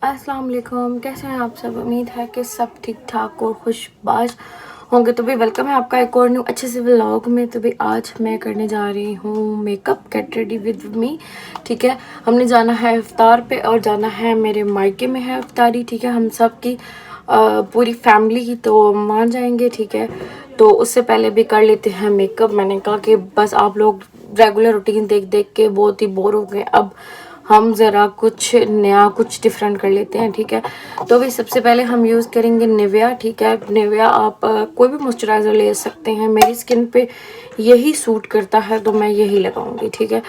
अस्सलाम वालेकुम, कैसे हैं आप सब। उम्मीद है कि सब ठीक ठाक और खुशबाश होंगे। तो भी वेलकम है आपका एक और न्यू अच्छे से व्लॉग में। तो भी आज मैं करने जा रही हूँ makeup, get ready with me. ठीक है, हमने जाना है इफ्तार पे और जाना है मेरे मायके में है इफ्तारी। ठीक है, हम सब की पूरी फैमिली की तो मान जाएंगे। ठीक है, तो उससे पहले भी कर लेते हैं मेकअप। मैंने कहा कि बस आप लोग रेगुलर रूटीन देख देख के बहुत ही बोर हो गए, अब हम ज़रा कुछ नया कुछ डिफरेंट कर लेते हैं। ठीक है, तो भी सबसे पहले हम यूज़ करेंगे निविया। ठीक है, निविया आप कोई भी मॉइस्चराइज़र ले सकते हैं, मेरी स्किन पे यही सूट करता है तो मैं यही लगाऊंगी। ठीक है,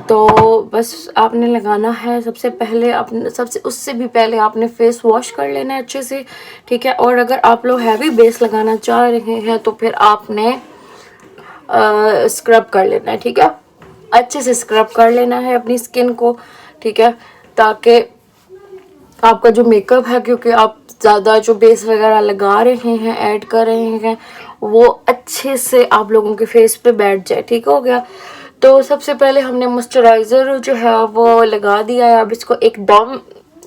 तो बस आपने लगाना है सबसे पहले, आपने सबसे उससे भी पहले आपने फेस वॉश कर लेना है अच्छे से। ठीक है, और अगर आप लोग हैवी बेस लगाना चाह रहे हैं तो फिर आपने स्क्रब कर लेना है। ठीक है, अच्छे से स्क्रब कर लेना है अपनी स्किन को। ठीक है, ताकि आपका जो मेकअप है, क्योंकि आप ज़्यादा जो बेस वगैरह लगा रहे हैं, ऐड कर रहे हैं, वो अच्छे से आप लोगों के फेस पे बैठ जाए। ठीक हो गया, तो सबसे पहले हमने मॉइस्चराइज़र जो है वो लगा दिया है। अब इसको एकदम,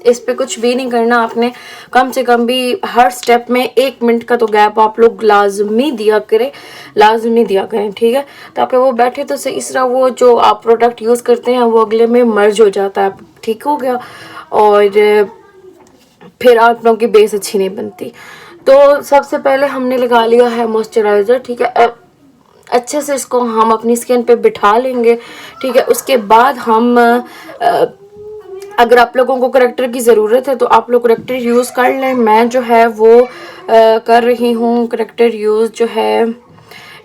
इस पे कुछ भी नहीं करना आपने। कम से कम भी हर स्टेप में 1 मिनट का तो गैप आप लोग लाजमी दिया करें, लाजमी दिया करें। ठीक है, ताकि वो बैठे तो सही, इस तरह वो जो आप प्रोडक्ट यूज़ करते हैं वो अगले में मर्ज हो जाता है। ठीक हो गया, और फिर आप लोगों की बेस अच्छी नहीं बनती। तो सबसे पहले हमने लगा लिया है मॉइस्चराइज़र। ठीक है, अब अच्छे से इसको हम अपनी स्किन पे बिठा लेंगे। ठीक है, उसके बाद हम अगर आप लोगों को करेक्टर की ज़रूरत है तो आप लोग करेक्टर यूज़ कर लें। मैं जो है वो कर रही हूँ करेक्टर यूज़, जो है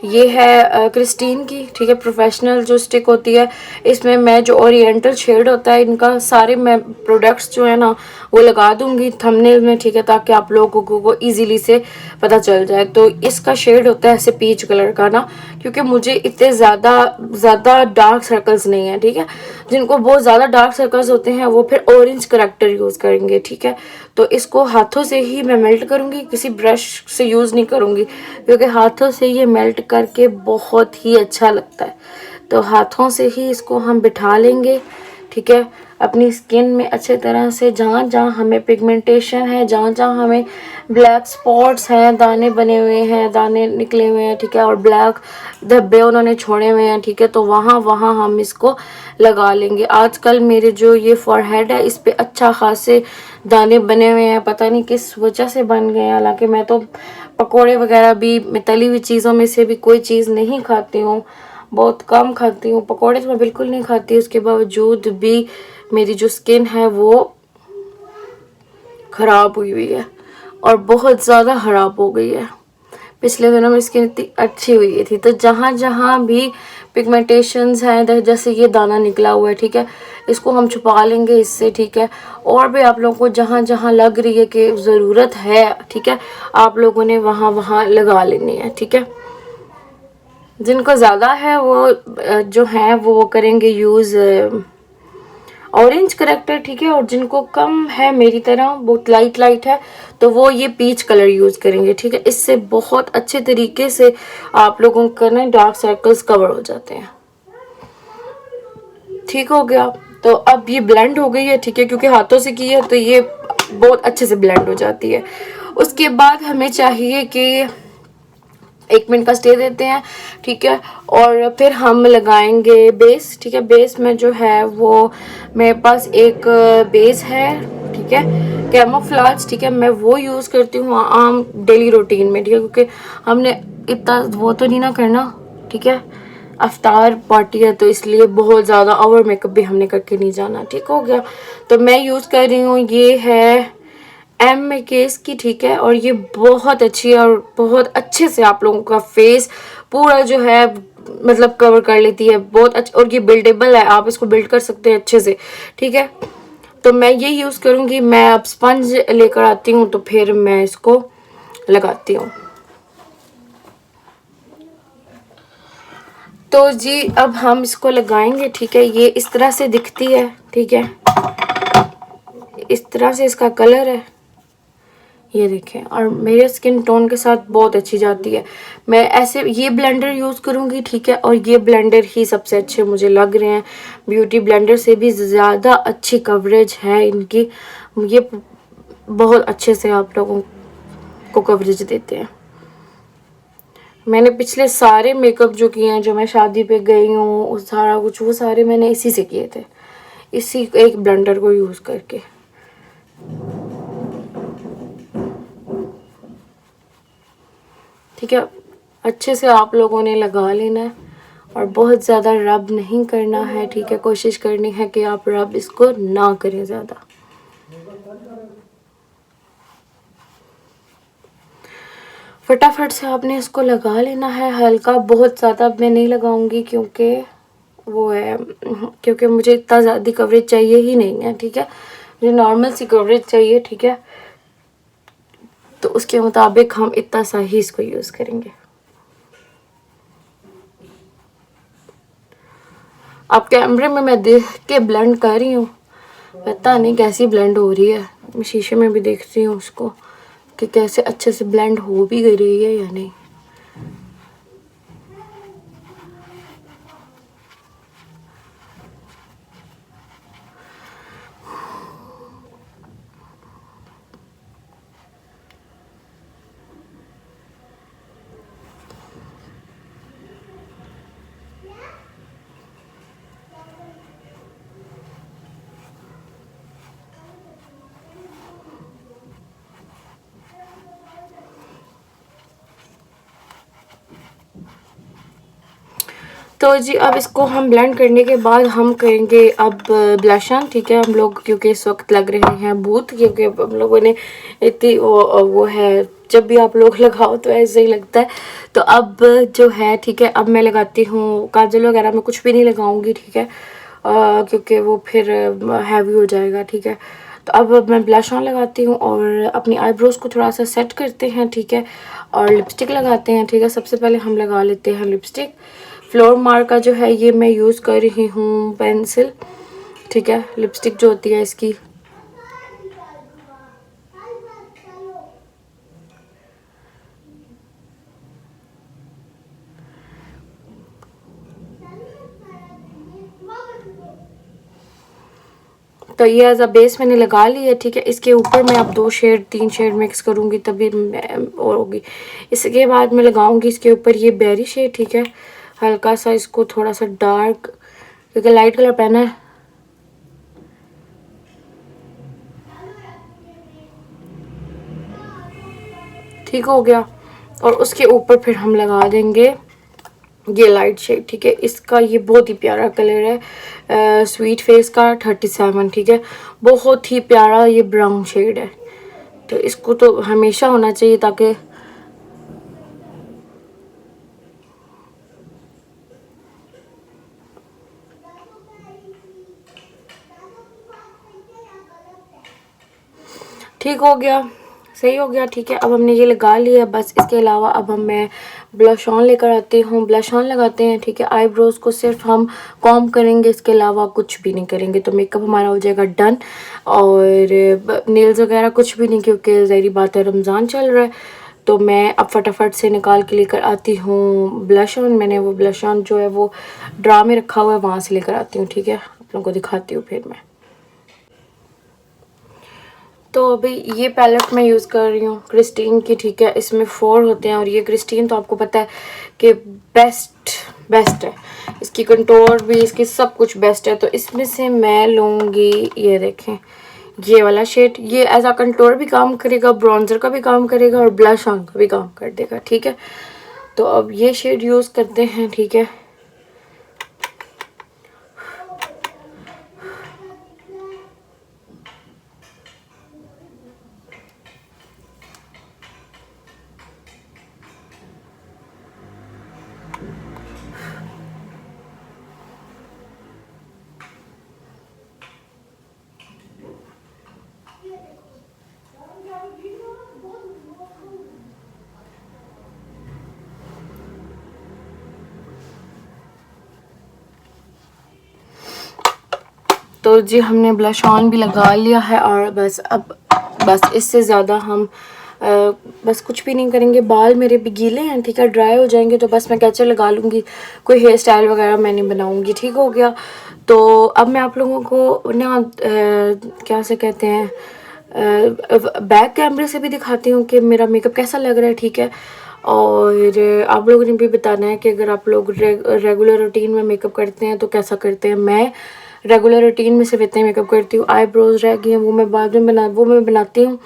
ये है क्रिस्टीन की। ठीक है, प्रोफेशनल जो स्टिक होती है, इसमें मैं जो ओरिएंटल शेड होता है, इनका सारे मैं प्रोडक्ट्स जो है ना वो लगा दूंगी थंबनेल में। ठीक है, ताकि आप लोगों को इजीली से पता चल जाए। तो इसका शेड होता है ऐसे पीच कलर का ना, क्योंकि मुझे इतने ज़्यादा डार्क सर्कल्स नहीं है। ठीक है, जिनको बहुत ज़्यादा डार्क सर्कल्स होते हैं वो फिर ऑरेंज करेक्टर यूज़ करेंगे। ठीक है, तो इसको हाथों से ही मैं मेल्ट करूँगी, किसी ब्रश से यूज़ नहीं करूँगी, क्योंकि हाथों से ये मेल्ट करके बहुत ही अच्छा लगता है। तो हाथों से ही इसको हम बिठा लेंगे। ठीक है, अपनी स्किन में अच्छे तरह से, जहाँ जहाँ हमें पिगमेंटेशन है, जहाँ जहाँ हमें ब्लैक स्पॉट्स हैं, दाने बने हुए हैं, दाने निकले हुए हैं। ठीक है, और ब्लैक धब्बे उन्होंने छोड़े हुए हैं। ठीक है, तो वहाँ वहाँ हम इसको लगा लेंगे। आजकल मेरे जो ये फॉरहेड है, इस पे अच्छा खासे दाने बने हुए हैं, पता नहीं किस वजह से बन गए हैं। हालांकि मैं तो पकोड़े वगैरह भी, मैं तली हुई चीज़ों में से भी कोई चीज़ नहीं खाती हूँ, बहुत कम खाती हूँ। पकोड़े तो मैं बिल्कुल नहीं खाती, उसके बावजूद भी मेरी जो स्किन है वो ख़राब हुई हुई है, और बहुत ज़्यादा ख़राब हो गई है। पिछले दिनों में स्किन इतनी अच्छी हुई थी। तो जहाँ जहाँ भी पिगमेंटेशंस हैं, जैसे ये दाना निकला हुआ है, ठीक है, इसको हम छुपा लेंगे इससे। ठीक है, और भी आप लोगों को जहाँ जहाँ लग रही है कि ज़रूरत है, ठीक है, आप लोगों ने वहाँ वहाँ लगा लेनी है। ठीक है, जिनको ज़्यादा है वो जो है वो करेंगे यूज़ ऑरेंज करेक्टर। ठीक है, और जिनको कम है मेरी तरह, बहुत लाइट लाइट है, तो वो ये पीच कलर यूज़ करेंगे। ठीक है, इससे बहुत अच्छे तरीके से आप लोगों का ना डार्क सर्कल्स कवर हो जाते हैं। ठीक हो गया, तो अब ये ब्लेंड हो गई है। ठीक है, क्योंकि हाथों से की है तो ये बहुत अच्छे से ब्लेंड हो जाती है। उसके बाद हमें चाहिए कि 1 मिनट का स्टे देते हैं। ठीक है, और फिर हम लगाएंगे बेस। ठीक है, बेस में जो है वो मेरे पास एक बेस है। ठीक है, कैमोफ्लाज। ठीक है, मैं वो यूज़ करती हूँ आम डेली रूटीन में। ठीक है, क्योंकि हमने इतना वो तो नहीं ना करना। ठीक है, अफ्तार पार्टी है तो इसलिए बहुत ज़्यादा ओवर मेकअप भी हमने करके नहीं जाना। ठीक हो गया, तो मैं यूज़ कर रही हूँ, ये है एम केस की। ठीक है, और ये बहुत अच्छी है और बहुत अच्छे से आप लोगों का फेस पूरा जो है मतलब कवर कर लेती है, बहुत अच्छा। और ये बिल्डेबल है, आप इसको बिल्ड कर सकते हैं अच्छे से। ठीक है, तो मैं ये यूज़ करूँगी। मैं अब स्पंज लेकर आती हूँ तो फिर मैं इसको लगाती हूँ। तो जी अब हम इसको लगाएंगे। ठीक है, ये इस तरह से दिखती है। ठीक है, इस तरह से इसका कलर है। ये देखें, और मेरे स्किन टोन के साथ बहुत अच्छी जाती है। मैं ऐसे ये ब्लेंडर यूज़ करूँगी, ठीक है, और ये ब्लेंडर ही सबसे अच्छे मुझे लग रहे हैं। ब्यूटी ब्लेंडर से भी ज़्यादा अच्छी कवरेज है इनकी। ये बहुत अच्छे से आप लोगों को कवरेज देते हैं। मैंने पिछले सारे मेकअप जो किए हैं, जो मैं शादी पे गई हूँ, उस सारा कुछ वो सारे मैंने इसी से किए थे, इसी एक ब्लेंडर को यूज़ करके। ठीक है, अच्छे से आप लोगों ने लगा लेना है और बहुत ज़्यादा रब नहीं करना है, ठीक है। कोशिश करनी है कि आप रब इसको ना करें ज़्यादा। फटाफट से आपने इसको लगा लेना है हल्का, बहुत ज़्यादा मैं नहीं लगाऊंगी क्योंकि वो है, क्योंकि मुझे इतना ज़्यादा कवरेज चाहिए ही नहीं है, ठीक है। मुझे नॉर्मल सी कवरेज चाहिए, ठीक है, तो उसके मुताबिक हम इतना सा ही इसको यूज़ करेंगे। आप कैमरे में मैं देख के ब्लेंड कर रही हूँ, पता नहीं कैसी ब्लेंड हो रही है। मैं शीशे में भी देखती हूँ उसको कि कैसे अच्छे से ब्लेंड हो भी गई रही है या नहीं। तो जी अब इसको हम ब्लेंड करने के बाद हम करेंगे अब ब्लश ऑन, ठीक है। हम लोग क्योंकि इस वक्त लग रहे हैं बूथ, क्योंकि हम लोगों ने इतनी वो है, जब भी आप लोग लगाओ तो ऐसे ही लगता है। तो अब जो है, ठीक है, अब मैं लगाती हूँ काजल वगैरह, मैं कुछ भी नहीं लगाऊंगी, ठीक है, क्योंकि वो फिर हैवी हो जाएगा, ठीक है। तो अब मैं ब्लश ऑन लगाती हूँ और अपनी आईब्रोज को थोड़ा सा सेट करते हैं, ठीक है, और लिपस्टिक लगाते हैं, ठीक है। सबसे पहले हम लगा लेते हैं लिपस्टिक। फ्लोर मार्क का जो है ये मैं यूज़ कर रही हूँ पेंसिल, ठीक है, लिपस्टिक जो होती है इसकी। तो ये एज अ बेस मैंने लगा ली है, ठीक है। इसके ऊपर मैं अब 2 शेड 3 शेड मिक्स करूँगी तभी और होगी। इसके बाद मैं लगाऊंगी इसके ऊपर ये बेरी शेड, ठीक है, हल्का सा इसको थोड़ा सा डार्क, क्योंकि लाइट कलर पहना है। ठीक हो गया। और उसके ऊपर फिर हम लगा देंगे ये लाइट शेड, ठीक है। इसका ये बहुत ही प्यारा कलर है, स्वीट फेस का 37, ठीक है। बहुत ही प्यारा ये ब्राउन शेड है, तो इसको तो हमेशा होना चाहिए ताकि ठीक हो गया, सही हो गया, ठीक है। अब हमने ये लगा लिया बस। इसके अलावा अब मैं ब्लश ऑन लेकर आती हूँ, ब्लश ऑन लगाते हैं, ठीक है। आईब्रोज को सिर्फ हम कॉम्ब करेंगे, इसके अलावा कुछ भी नहीं करेंगे, तो मेकअप हमारा हो जाएगा डन। और नेल्स वगैरह कुछ भी नहीं, क्योंकि ज़ाहिर बात है रमज़ान चल रहा है। तो मैं अब फटाफट से निकाल के लेकर आती हूँ ब्लश ऑन। मैंने वो ब्लश ऑन जो है वो ड्रा में रखा हुआ है, वहाँ से लेकर आती हूँ, ठीक है। आप लोगों को दिखाती हूँ फिर मैं। तो अभी ये पैलेट मैं यूज़ कर रही हूँ क्रिस्टीन की, ठीक है। इसमें 4 होते हैं और ये क्रिस्टीन तो आपको पता है कि बेस्ट है। इसकी कंटोर भी, इसकी सब कुछ बेस्ट है। तो इसमें से मैं लूँगी, ये देखें, ये वाला शेड। ये एज आ कंटोर भी काम करेगा, ब्रॉन्जर का भी काम करेगा और ब्लश ऑन का भी काम कर देगा, ठीक है। तो अब ये शेड यूज़ करते हैं, ठीक है। तो जी हमने ब्लश ऑन भी लगा लिया है और बस अब बस इससे ज़्यादा हम बस कुछ भी नहीं करेंगे। बाल मेरे भी गीले हैं, ठीक है, ड्राई हो जाएंगे तो बस मैं कैचर लगा लूँगी, कोई हेयर स्टाइल वगैरह मैं नहीं बनाऊँगी, ठीक हो गया। तो अब मैं आप लोगों को ना क्या से कहते हैं, बैक कैमरे से भी दिखाती हूँ कि मेरा मेकअप कैसा लग रहा है, ठीक है। और आप लोगों ने भी बताना है कि अगर आप लोग रेगुलर रूटीन में मेकअप करते हैं तो कैसा करते हैं। मैं रेगुलर रूटीन में सिर्फ इतना ही मेकअप करती हूँ। आईब्रोज रह गई हैं वो मैं बाद में बनाती हूँ,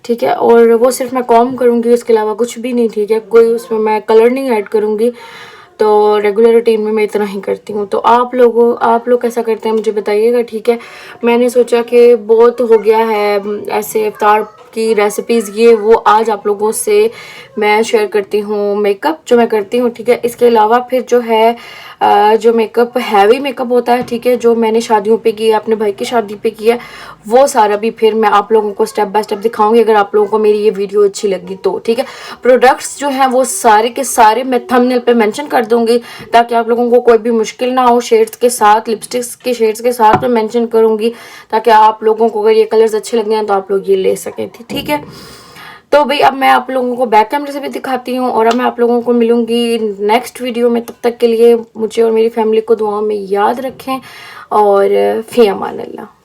ठीक है। और वो सिर्फ मैं कॉम्ब करूँगी, इसके अलावा कुछ भी नहीं, ठीक है। कोई उसमें मैं कलर नहीं ऐड करूँगी। तो रेगुलर रूटीन में मैं इतना ही करती हूँ। तो आप लोग कैसा करते हैं मुझे बताइएगा, ठीक है। मैंने सोचा कि बहुत हो गया है ऐसे इफ्तार की रेसिपीज़, ये वो आज आप लोगों से मैं शेयर करती हूँ मेकअप जो मैं करती हूँ, ठीक है। इसके अलावा फिर जो है जो मेकअप हैवी मेकअप होता है, ठीक है, जो मैंने शादियों पे किया, अपने भाई की शादी पे किया, वो सारा भी फिर मैं आप लोगों को स्टेप बाय स्टेप दिखाऊंगी अगर आप लोगों को मेरी ये वीडियो अच्छी लगी तो, ठीक है। प्रोडक्ट्स जो हैं वो सारे के सारे मैं थंबनेल पे मेंशन कर दूंगी ताकि आप लोगों को कोई भी मुश्किल ना हो। शेड्स के साथ, लिपस्टिक्स के शेड्स के साथ मैं मेंशन करूंगी ताकि आप लोगों को अगर ये कलर्स अच्छे लग हैं तो आप लोग ये ले सकें, ठीक है। तो भाई अब मैं आप लोगों को बैक कैमरे से भी दिखाती हूँ और अब मैं आप लोगों को मिलूंगी नेक्स्ट वीडियो में। तब तक के लिए मुझे और मेरी फैमिली को दुआओं में याद रखें और फ़ी अमान अल्लाह।